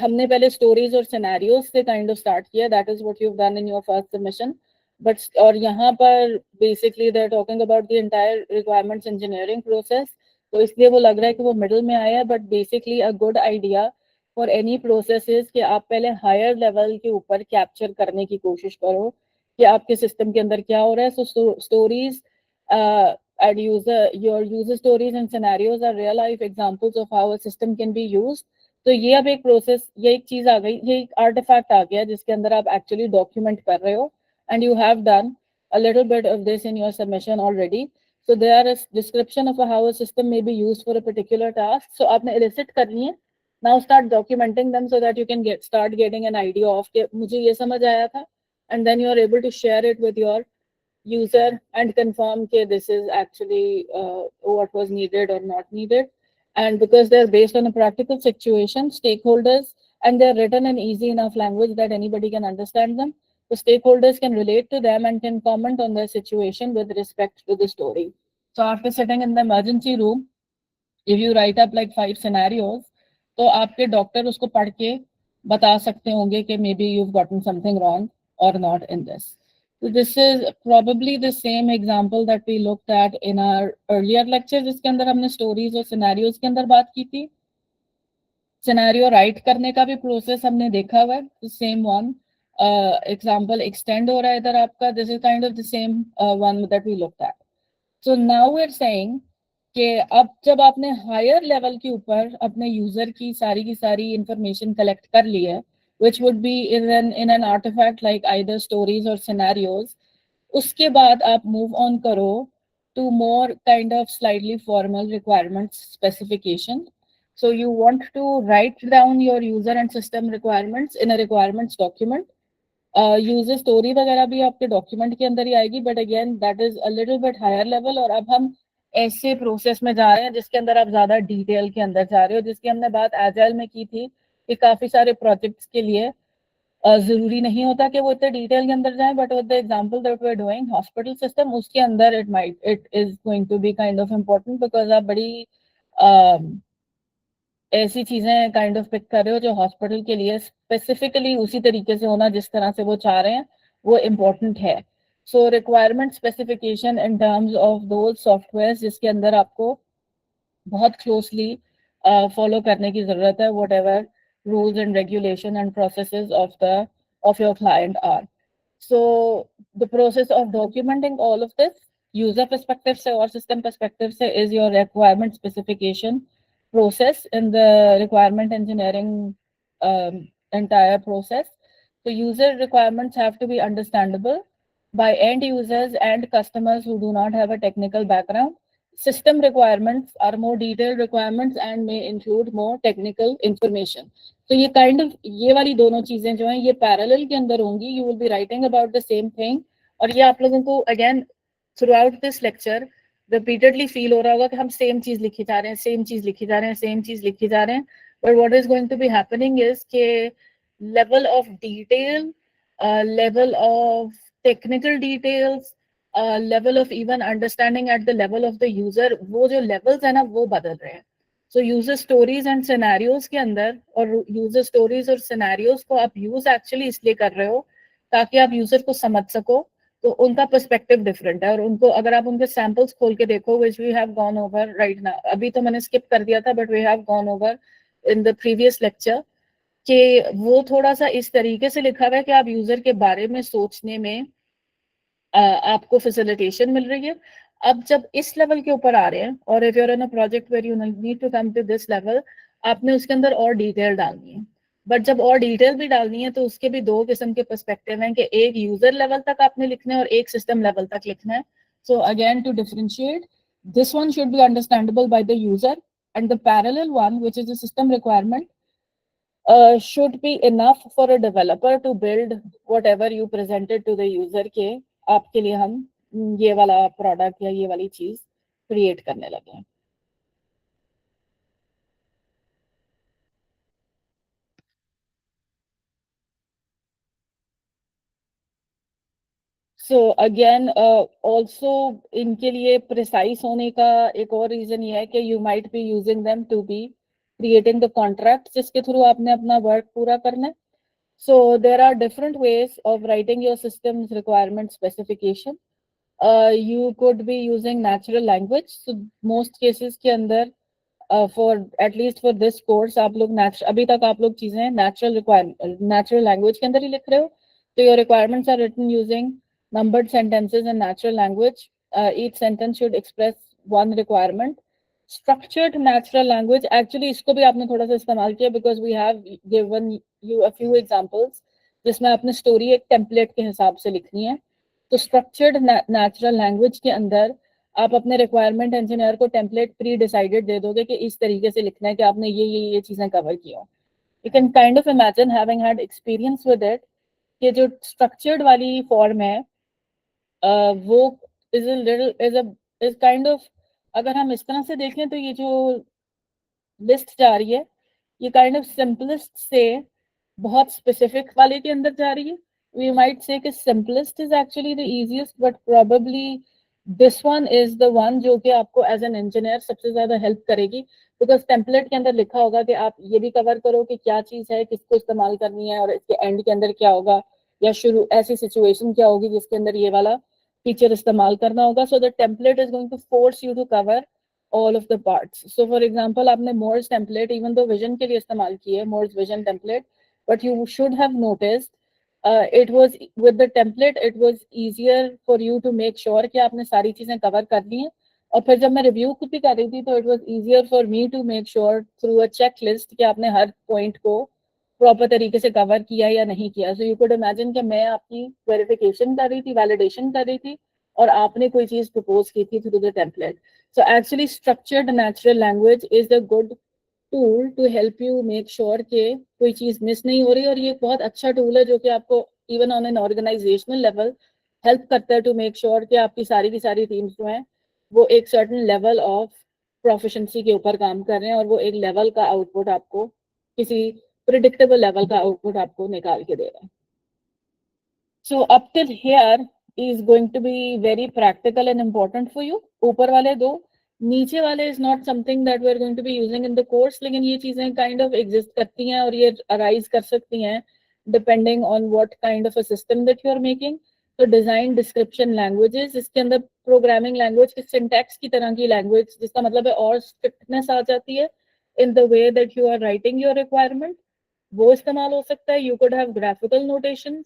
हमने पहले stories और scenarios से kind of start किया. That is what you've done in your first submission. But और यहाँ पर basically they're talking about the entire requirements engineering process. तो इसलिए वो लग रहा है कि वो middle में आया है. But basically a good idea for any process is कि आप पहले higher level के ऊपर capture करने की कोशिश करो कि आपके system के अंदर क्या हो रहा है. So stories and your user stories and scenarios are real life examples of how a system can be used. तो ये अब एक प्रोसेस, ये एक चीज आ गई, ये एक आर्टिफैक्ट आ गया जिसके अंदर आप एक्चुअली डॉक्यूमेंट कर रहे हो, and you have done a little bit of this in your submission already. So there is description of how a system may be used for a particular task. So आपने elicit करनी है. Now start documenting them so that you can start getting an idea of कि मुझे ये समझ आया था, and then you are able to share it with your user and confirm that this is actually what was needed or not needed. And because they're based on a practical situation, stakeholders, and they're written in easy enough language that anybody can understand them, the stakeholders can relate to them and can comment on their situation with respect to the story. So after sitting in the emergency room, if you write up like 5 scenarios, तो आपके doctor उसको पढ़ के बता सकते होंगे कि maybe you've gotten something wrong or not in this. So this is probably the same example that we looked at in our earlier lecture, जिसके अंदर हमने stories और scenarios के अंदर बात की थी. Scenario write करने का भी process हमने देखा हुआ है, the same one. Example extend हो रहा है इधर आपका, this is kind of the same one that we looked at. So now we're saying कि अब जब आपने हायर लेवल के ऊपर अपने यूजर की सारी इंफॉर्मेशन कलेक्ट कर ली है, which would be in an artifact like either stories or scenarios, उसके बाद आप move on करो to more kind of slightly formal requirements specification. So you want to write down your user and system requirements in a requirements document. User story वगैरह भी आपके document के अंदर ही आएगी, but again that is a little bit higher level. और अब हम ऐसे प्रोसेस में जा रहे हैं जिसके अंदर आप ज्यादा डिटेल के अंदर जा रहे हो, जिसकी हमने बात एजाइल में की थी कि काफी सारे प्रोजेक्ट्स के लिए जरूरी नहीं होता कि वो इतने डिटेल के अंदर जाए, but with the example that we are doing hospital system, उसके अंदर it is going to be kind of important because आप बड़ी ऐसी चीजें काइंड ऑफ पिक कर रहे हो जो हॉस्पिटल के लिए स्पेसिफिकली उसी तरीके से होना जिस तरह से वो चाह रहे हैं वो इम्पोर्टेंट है. So requirement specification in terms of those software जिसके अंदर आपको बहुत क्लोजली फॉलो करने की जरूरत है, whatever rules and regulation and processes of your client are. So the process of documenting all of this user perspective से और सिस्टम पर्सपेक्टिव से is your requirement specification process in the requirement engineering entire process. So user requirements have to be understandable by end users and customers who do not have a technical background. System requirements are more detailed requirements and may include more technical information. So ये kind of ये वाली दोनों चीजें जो हैं ये parallel के अंदर होंगी. You will be writing about the same thing. और ये आप लोगों को again throughout this lecture repeatedly feel हो रहा होगा कि हम सेम चीज लिखी जा रहे हैं, सेम चीज लिखी जा रहे हैं, सेम चीज लिखी जा रहे हैं. But what is going to be happening is के level of detail, level of technical details, level of even understanding at the level of the user, वो जो लेवल्स है ना वो बदल रहे हैं. So user stories and scenarios के अंदर, और यूजर स्टोरीज और सिनेरियोज को आप यूज एक्चुअली इसलिए कर रहे हो ताकि आप यूजर को समझ सको। तो उनका पर्सपेक्टिव डिफरेंट है, और उनको अगर आप उनके सैंपल्स खोल के देखो, which we have gone over right now, अभी तो मैंने स्किप कर दिया था, but we have gone over in the previous lecture, कि वो थोड़ा सा इस तरीके से लिखा हुआ है कि आप यूजर के बारे में सोचने में आपको फैसिलिटेशन मिल रही है। अब जब इस लेवल के ऊपर आ रहे हैं, और if you are in a project where you need to come to this level, आपने उसके अंदर और डिटेल डालनी है। बट जब और डिटेल भी डालनी है तो उसके भी दो किस्म के पर्सपेक्टिव हैं, कि एक यूजर लेवल तक आपने लिखना है और एक सिस्टम लेवल तक लिखना है। So again to differentiate, this one should be understandable by the user, and the parallel one, which is a system requirement, should be enough for a developer to build whatever you presented to the user, के आपके लिए हम ये वाला product या ये वाली चीज क्रिएट करने लगे हैं। सो अगेन ऑल्सो इनके लिए प्रिसाइज होने का एक और रीजन ये है कि you might be using them to be creating the contract जिसके थ्रू आपने अपना वर्क पूरा करना है। So there are different ways of writing your system's requirement specification. You could be using natural language. So most cases के अंदर for at least for this course आप लोग अभी तक आप लोग चीजें natural language के अंदर ही लिख रहे हो। So your requirements are written using numbered sentences in natural language. Each sentence should express one requirement. Structured natural language, actually इसको भी आपने थोड़ा सा इस्तेमाल किया, because we have given you a few examples जिसमें आपने स्टोरी एक टेम्पलेट के हिसाब से लिखनी है। तो स्ट्रक्चर्ड नेचुरल लैंग्वेज के अंदर आप अपने रिक्वायरमेंट इंजीनियर को टेम्पलेट प्री डिसाइडेड दे दोगे कि इस तरीके से लिखना है कि आपने ये चीजें कवर की हो। You can kind of imagine, having had experience with it, कि जो स्ट्रक्चर्ड वाली फॉर्म है वो इज काइंड ऑफ, अगर हम इस तरह से देखें तो ये जो लिस्ट जा रही है, ये काइंड ऑफ सिंपलेस्ट से बहुत स्पेसिफिक वाले के अंदर जा रही है। We might say कि simplest is actually the easiest, but probably this one is the one जो कि आपको as an engineer सबसे ज्यादा हेल्प करेगी, because template के अंदर लिखा होगा कि आप ये भी कवर करो कि क्या चीज है, किसको इस्तेमाल करनी है, और इसके एंड के अंदर क्या होगा, या शुरू ऐसी सिचुएशन क्या होगी जिसके अंदर ये वाला फीचर इस्तेमाल करना होगा। So the template is going to force you to cover all of the parts. So for example, आपने Moore's template even though vision के लिए इस्तेमाल की है, Moore's vision template, but you should have noticed it was with the template it was easier for you to make sure कि आपने सारी चीजें कवर कर ली हैं। और फिर जब मैं रिव्यू खुद भी कर रही थी तो it was easier for me to make sure through a checklist कि आपने हर पॉइंट को प्रॉपर तरीके से कवर किया या नहीं किया। सो यू कुड इमेजिन कि मैं आपकी वेरिफिकेशन कर रही थी, वैलिडेशन कर रही थी, और आपने कोई चीज प्रपोज की थी through the template. So actually structured natural language is a good tool to help you make sure कि कोई चीज मिस नहीं हो रही। और ये एक बहुत अच्छा टूल है जो कि आपको even on an organisational level help करता है टू मेक श्योर कि आपकी सारी की सारी टीम्स जो हैं वो एक सर्टन लेवल ऑफ प्रोफिशिएंसी के ऊपर काम कर रहे हैं, और वो एक लेवल का आउटपुट आपको, किसी प्रिडिक्टेबल लेवल का आउटपुट आपको निकाल के दे रहा है। So up till here is going to be very practical and important for you. ऊपर वाले दो, नीचे वाले is not something that we are going to be using in the course, लेकिन ये चीजें kind of exist करती हैं और ये arise कर सकती हैं depending on what kind of a system that you are making. तो design description languages, इसके अंदर programming language की syntax की तरह की language, जिसका मतलब है और strictness आ जाती है in the way that you are writing your requirement, वो इस्तेमाल हो सकता है। You could have graphical notations,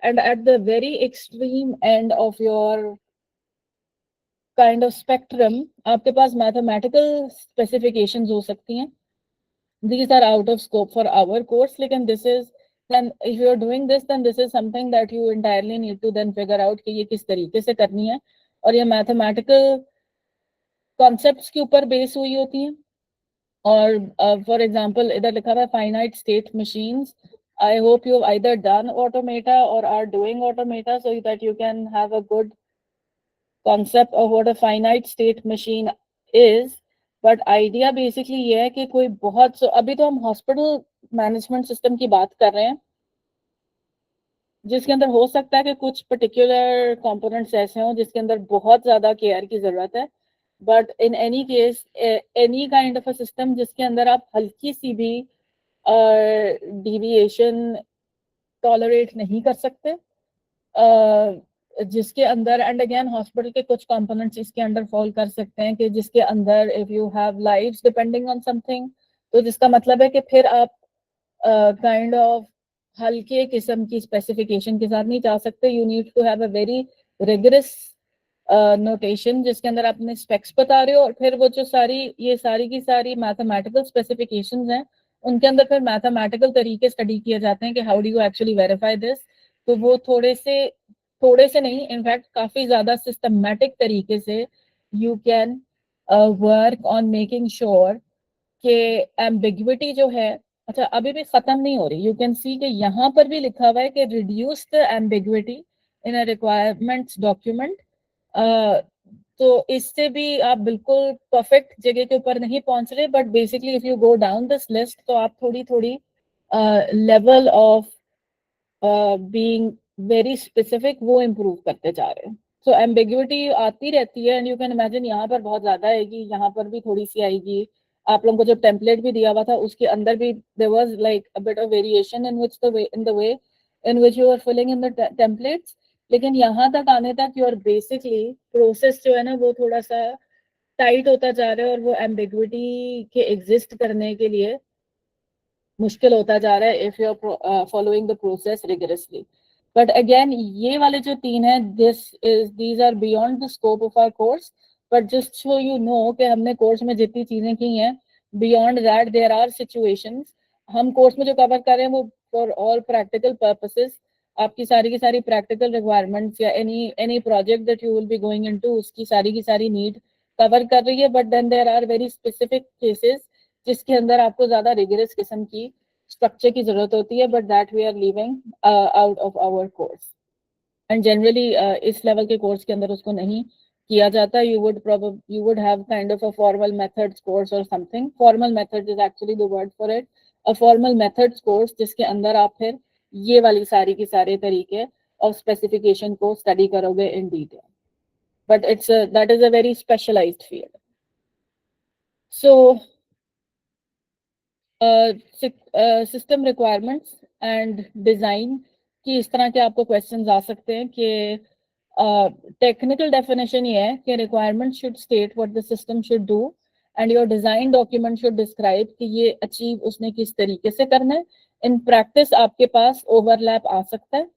and at the very extreme end of your kind of spectrum आपके पास mathematical specifications हो सकती हैं। These are out of scope for our course, लेकिन this is, then if you are doing this, then this is something that you entirely need to then figure out कि ये किस तरीके से करनी है, और ये mathematical concepts के ऊपर base हुई होती हैं। और फॉर एग्जाम्पल इधर लिखा हुआ है finite state machines. I hope you've either done automata or are doing automata so that you can have a good concept of what a finite state machine is. But idea basically ये है कि कोई बहुत, so अभी तो हम hospital management system की बात कर रहे हैं जिसके अंदर हो सकता है कि कुछ पर्टिकुलर कंपोनेंट्स ऐसे हों जिसके अंदर बहुत ज्यादा केयर की जरूरत है। But in any case any kind of a system जिसके अंदर आप हल्की सी भी डेविएशन टॉलरेट नहीं कर सकते, जिसके अंदर एंड अगेन हॉस्पिटल के कुछ कंपोनेंट्स इसके अंडर फॉल कर सकते हैं कि जिसके अंदर if you have lives depending on something, तो जिसका मतलब है कि फिर आप काइंड ऑफ हल्के किस्म की स्पेसिफिकेशन के साथ नहीं जा सकते. You need to have a very rigorous notation जिसके अंदर आप अपने स्पेक्स बता रहे हो, और फिर वो जो ये सारी की सारी मैथमेटिकल स्पेसिफिकेशंस हैं उनके अंदर फिर मैथमेटिकल तरीके स्टडी किए जाते हैं कि how do you actually verify this. तो वो थोड़े से नहीं, इनफैक्ट काफी ज्यादा सिस्टमैटिक तरीके से you can work on making sure कि एम्बिग्विटी जो है, अच्छा अभी भी खत्म नहीं हो रही. यू कैन सी कि यहाँ पर भी लिखा हुआ है कि reduce the ambiguity in a requirements document. तो इससे भी आप बिल्कुल परफेक्ट जगह के ऊपर नहीं पहुंच रहे, but basically if you go down this list तो आप थोड़ी थोड़ी level of being very specific वो इम्प्रूव करते जा रहे हैं. सो एम्बिग्विटी आती रहती है एंड यू कैन इमेजिन यहाँ पर बहुत ज्यादा आएगी, यहाँ पर भी थोड़ी सी आएगी. आप लोगों को जो टेम्पलेट भी दिया हुआ था उसके अंदर भी there was like a bit of variation in the way in which you are filling in the templates. लेकिन यहाँ तक आने तक योर बेसिकली प्रोसेस जो है ना वो थोड़ा सा टाइट होता जा रहा है, और वो एम्बिग्विटी के एग्जिस्ट करने के लिए मुश्किल होता जा रहा है if you are following the process rigorously. But again ये वाले जो 3 हैं these are beyond the scope of our course, but just so you know कि हमने कोर्स में जितनी चीजें की हैं beyond that there are situations. हम कोर्स में जो कवर कर रहे हैं वो फॉर ऑल प्रैक्टिकल पर्पसेस, आपकी सारी की सारी प्रैक्टिकल रिक्वायरमेंट्स या any project that you will be going into उसकी सारी की सारी नीड कवर कर रही है. But then there are very specific cases जिसके अंदर आपको ज्यादा रिगरस किस्म की स्ट्रक्चर की जरूरत होती है, but that we are leaving out of our course. And generally इस लेवल के कोर्स के अंदर उसको नहीं किया जाता. you would have kind of a formal methods course or something. Formal methods is actually the word for it. A formal methods course जिसके अंदर आप फिर ये वाली सारी की सारे तरीके और स्पेसिफिकेशन को स्टडी करोगे in detail. But that is a very specialized field. So system requirements and design की इस तरह के आपको क्वेश्चंस आ सकते हैं कि टेक्निकल डेफिनेशन ये है कि requirement should state what the system should do and your design document should describe कि ये अचीव उसने किस तरीके से करना है. इन प्रैक्टिस आपके पास ओवरलैप आ सकता है.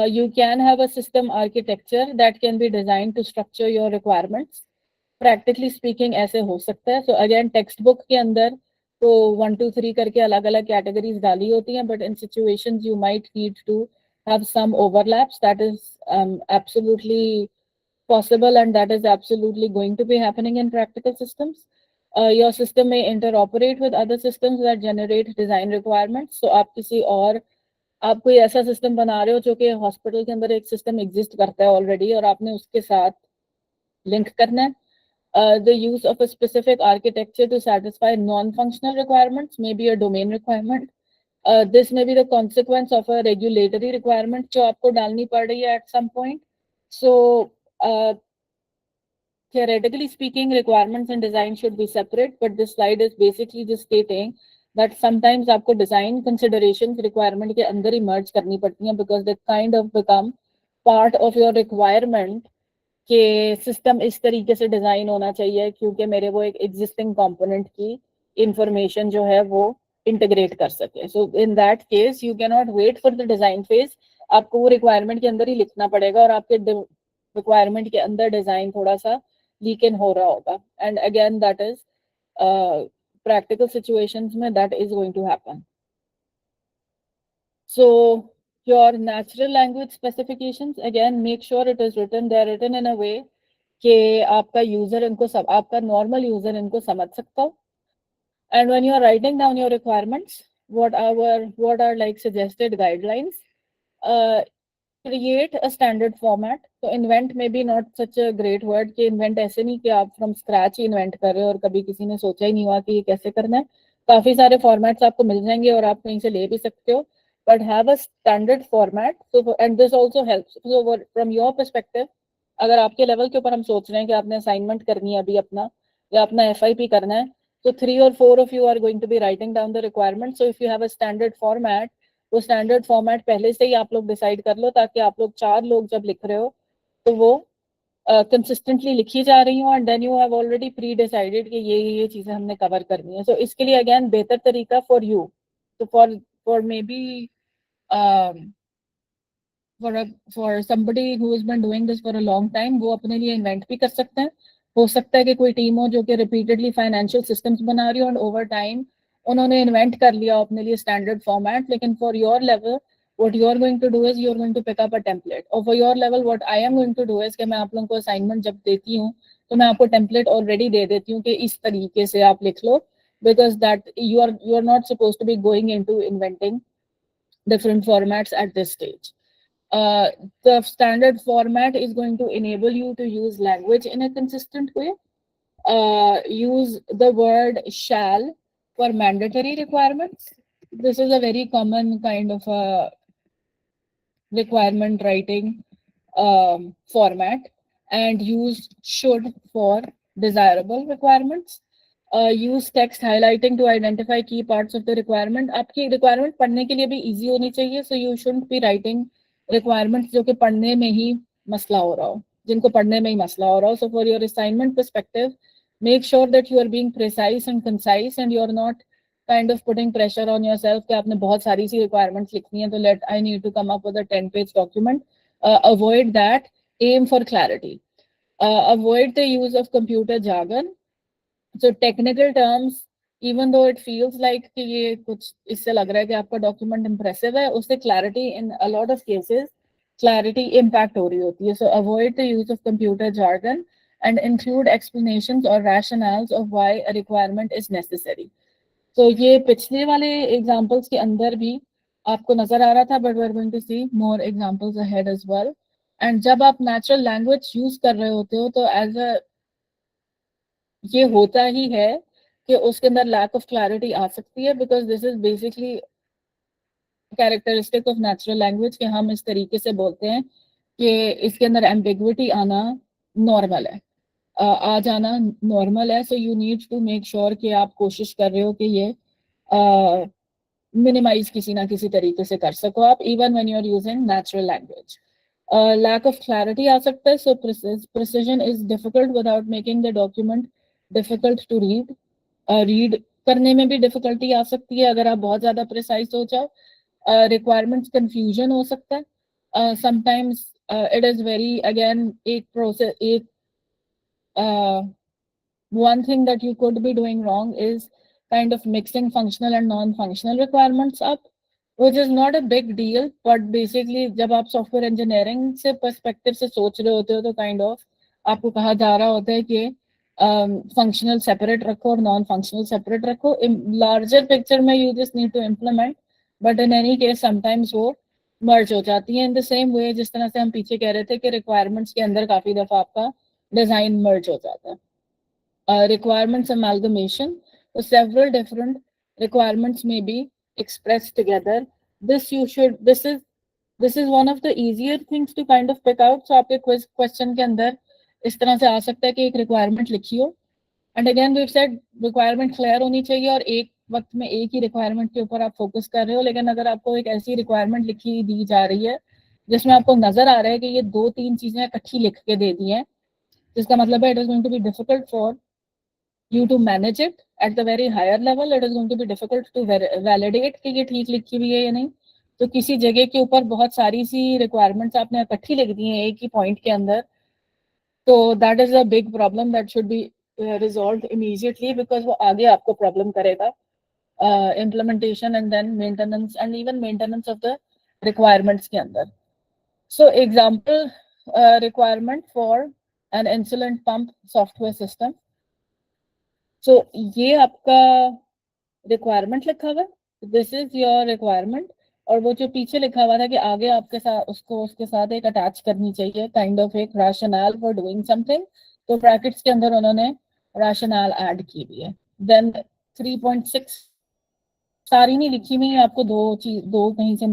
You can have a system architecture that can be designed to structure your requirements. Practically speaking ऐसे हो सकता है. So again टेक्स्ट बुक के अंदर तो 1 2 3 करके अलग अलग कैटेगरीज डाली होती हैं, but in situations you might need to have some overlaps. That is absolutely possible and that is absolutely going to be happening in practical systems. Your system may interoperate with other systems that generate design requirements. So आप कोई ऐसा system बना रहे हो जो कि hospital के अंदर एक सिस्टम एग्जिस्ट करता है ऑलरेडी और आपने उसके साथ लिंक करना है. The use of a specific architecture to satisfy non-functional requirements may be a domain requirement. This may be the consequence of a regulatory requirement जो आपको डालनी पड़ रही है at some point. So theoretically speaking, requirements and design should be separate, but this slide is basically just stating that sometimes आपको design considerations requirement के अंदर ही merge करनी पड़ती हैं because they kind of become part of your requirement कि system इस तरीके से डिजाइन होना चाहिए क्योंकि मेरे वो एक एग्जिस्टिंग कंपोनेंट की इंफॉर्मेशन जो है वो इंटीग्रेट कर सके. So in that case you can not wait for the design phase, आपको वो रिक्वायरमेंट के अंदर ही लिखना पड़ेगा और आपके रिक्वायरमेंट के अंदर डिजाइन थोड़ा सा लीक इन हो रहा होगा. And again that is practical situations में that is going to happen. So your natural language specifications, again make sure it is written, they are written in a way कि आपका यूजर इनको आपका नॉर्मल यूजर इनको समझ सकता हो. And when you are writing down your requirements, what are like suggested guidelines? Create a standard format. So invent may be not such a great word कि invent ऐसे नहीं कि आप from scratch ही invent कर रहे हो और कभी किसी ने सोचा ही नहीं हुआ कि ये कैसे करना है. काफी सारे formats आपको मिल जाएंगे और आप कहीं से ले भी सकते हो, but have a standard format. So and this also helps. So from your perspective, अगर आपके लेवल के ऊपर हम सोच रहे हैं कि आपने असाइनमेंट करनी है अभी अपना या अपना FIP करना है, so 3 or 4 of you are going to be writing down the requirements. So if you have a standard format, वो स्टैंडर्ड फॉर्मेट पहले से ही आप लोग डिसाइड कर लो, ताकि आप लोग 4 लोग जब लिख रहे हो तो वो कंसिस्टेंटली लिखी जा रही हो, and then you have already pre decided कि ये चीजें हमने कवर करनी है. सो इसके लिए अगेन बेहतर तरीका फॉर यू, तो for may be for somebody who has been doing this for a long time, वो अपने लिए इन्वेंट भी कर सकते हैं. हो सकता है कि कोई टीम हो जो कि रिपीटेडली फाइनेंशियल सिस्टम्स बना रही हो, एंड ओवर टाइम उन्होंने इन्वेंट कर लिया अपने लिए स्टैंडर्ड फॉर्मेट. लेकिन for your level what you are going to do is you are going to pick up a template, or for your level what I am going to do is कि मैं आप लोगों को assignment जब देती हूँ तो मैं आपको टेम्पलेट ऑलरेडी दे देती हूँ कि इस तरीके से आप लिख लो, because that you are not supposed to be going into inventing different formats at this stage. Uh, the standard format is going to enable you to use language in a consistent way. Use the word shall for mandatory requirements. This is a very common kind of a requirement writing format, and use should for desirable requirements. Use text highlighting to identify key parts of the requirement. आपकी requirement पढ़ने के लिए भी easy होनी चाहिए, so you shouldn't be writing requirements जो कि पढ़ने में ही मसला हो रहा हो, जिनको पढ़ने में ही मसला हो रहा हो. So for your assignment perspective, make sure that you are being precise and concise, and you are not kind of putting pressure on yourself कि आपने बहुत सारी सी requirements लिखनी है, तो I need to come up with a 10-page document. Avoid that. Aim for clarity. Avoid the use of computer jargon. So technical terms, even though it feels like कि ये कुछ इससे लग रहा है कि आपका document impressive है, उससे clarity in a lot of cases clarity impact हो रही होती है. So avoid the use of computer jargon and include explanations or rationales of why a requirement is necessary. तो ये पिछले वाले एग्जाम्पल्स के अंदर भी आपको नजर आ रहा था, but we are going to see more examples ahead as well. And जब आप नेचुरल लैंग्वेज यूज कर रहे होते हो तो एज अ ये होता ही है कि उसके अंदर लैक ऑफ क्लैरिटी आ सकती है, because this is basically characteristic of natural language कि हम इस तरीके से बोलते हैं कि इसके अंदर एम्बिग्विटी आना नॉर्मल है, आ जाना नॉर्मल है. So you need to make sure कि आप कोशिश कर रहे हो कि ये मिनिमाइज किसी ना किसी तरीके से कर सको आप, even when you are using natural language. Lack of clarity आ सकता है. So precision is difficult without making the document difficult to read. Read करने में भी डिफिकल्टी आ सकती है अगर आप बहुत ज्यादा प्रिसाइज हो जाओ. रिक्वायरमेंट्स कंफ्यूजन हो सकता है. Sometimes it is very again एक प्रोसेस एक one thing that you could be doing wrong is kind of mixing functional and non-functional requirements up, which is not a big deal, but basically जब आप software engineering से perspective से सोच रहे होते हो तो kind of आपको कहा जा रहा होता है कि functional separate रखो और non-functional separate रखो. In larger picture में you just need to implement, but in any case sometimes वो merge हो जाती है in the same way जिस तरह से हम पीछे कह रहे थे कि requirements के अंदर काफी दफा आपका design merge हो जाता है. Requirements amalgamation. So several different requirements may be expressed together. This is one of the easier things to kind of pick out. So आपके quiz question के अंदर इस तरह से आ सकता है कि एक requirement लिखी हो, and again we've said requirement clear होनी चाहिए और एक वक्त में एक ही requirement के ऊपर आप focus कर रहे हो. लेकिन अगर आपको एक ऐसी requirement लिखी दी जा रही है जिसमें आपको नजर आ रहा है कि ये 2-3 चीजें इकट्ठी लिख के दे दी हैं, जिसका मतलब है it is going to be difficult for you to manage it at the very higher level. It is going to be difficult to validate कि ये ठीक लिखी हुई है या नहीं. तो किसी जगह के ऊपर बहुत सारी सी रिक्वायरमेंट्स आपने इकट्ठी लिख दी हैं एक ही पॉइंट के अंदर, तो that is a big problem that should be resolve immediately, because वो आगे आपको प्रॉब्लम करेगा implementation and then maintenance and even maintenance of the requirements के अंदर. So example requirement for an insulin pump software system. So ये आपका requirement लिखा हुआ है, दिस इज योर रिक्वायरमेंट, और वो जो पीछे लिखा हुआ था कि आगे आपके साथ उसको उसके साथ एक अटैच करनी चाहिए काइंड ऑफ एक रैशनल फॉर डूइंग समथिंग, तो ब्रैकेट्स के अंदर उन्होंने रैशनल ऐड की हुई है. देन 3.6 सारी नहीं लिखी हुई, आपको दो कहीं से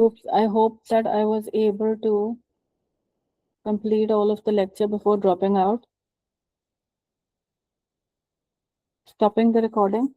Oops, I hope that I was able to complete all of the lecture before dropping out. Stopping the recording.